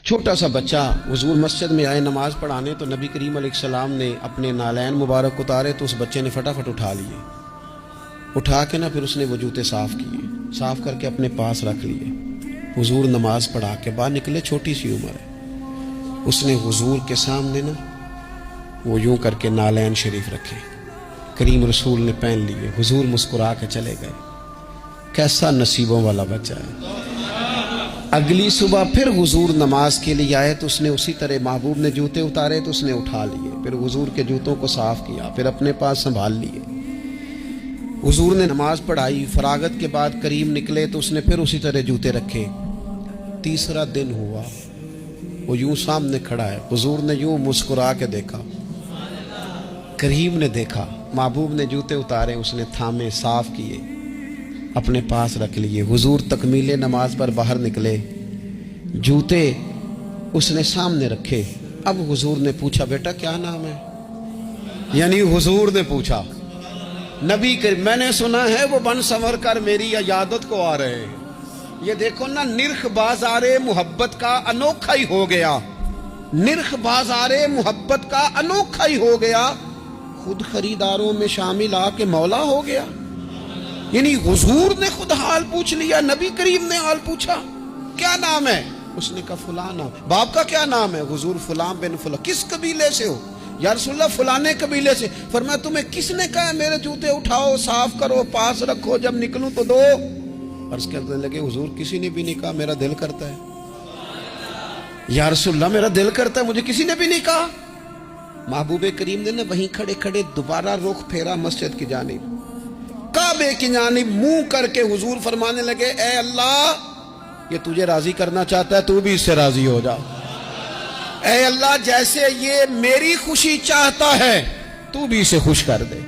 چھوٹا سا بچہ حضور مسجد میں آئے نماز پڑھانے تو نبی کریم علیہ السلام نے اپنے نالین مبارک اتارے تو اس بچے نے فٹافٹ اٹھا لیے، اٹھا کے پھر اس نے وہ جوتے صاف کیے، صاف کر کے اپنے پاس رکھ لیے۔ حضور نماز پڑھا کے باہر نکلے، چھوٹی سی عمر ہے، اس نے حضور کے سامنے وہ یوں کر کے نالین شریف رکھے، کریم رسول نے پہن لیے، حضور مسکرا کے چلے گئے۔ کیسا نصیبوں والا بچہ ہے۔ اگلی صبح پھر حضور نماز کے لیے آئے تو اس نے اسی طرح محبوب نے جوتے اتارے تو اس نے اٹھا لیے، پھر حضور کے جوتوں کو صاف کیا، پھر اپنے پاس سنبھال لیے۔ حضور نے نماز پڑھائی، فراغت کے بعد کریم نکلے تو اس نے پھر اسی طرح جوتے رکھے۔ تیسرا دن ہوا، وہ یوں سامنے کھڑا ہے، حضور نے یوں مسکرا کے دیکھا، کریم نے دیکھا، محبوب نے جوتے اتارے، اس نے تھامے، صاف کیے، اپنے پاس رکھ لیے۔ حضور تکمیل نماز پر باہر نکلے، جوتے اس نے سامنے رکھے۔ اب حضور نے پوچھا، بیٹا کیا نام ہے؟ یعنی حضور نے پوچھا، نبی کریم میں نے سنا ہے وہ بن سنور کر میری عیادت کو آ رہے ہیں، یہ دیکھو نا، نرخ بازار محبت کا انوکھا ہی ہو گیا، نرخ بازار محبت کا انوکھا ہی ہو گیا، خود خریداروں میں شامل آ کے مولا ہو گیا۔ یعنی حضور نے خود حال پوچھ لیا، نبی کریم نے حال پوچھا، کیا نام ہے؟ اس نے کہا فلاں نام۔ باپ کا کیا نام ہے؟ حضور فلاں بن فلاں۔ کس قبیلے سے ہو؟ یا رسول اللہ فلانے قبیلے سے۔ فرمایا تمہیں کس نے کہا میرے جوتے اٹھاؤ، صاف کرو، پاس رکھو، جب نکلوں تو دو؟ عرض کرنے لگے، حضور کسی نے بھی نہیں کہا، میرا دل کرتا ہے۔ یا رسول اللہ میرا دل کرتا ہے، مجھے کسی نے بھی نہیں کہا۔ محبوب کریم نے وہیں کھڑے کھڑے دوبارہ رخ پھیرا مسجد کی جانب، کعبے کی جانب منہ کر کے حضور فرمانے لگے، اے اللہ یہ تجھے راضی کرنا چاہتا ہے، تو بھی اس سے راضی ہو جا۔ اے اللہ جیسے یہ میری خوشی چاہتا ہے تو بھی اسے خوش کر دے۔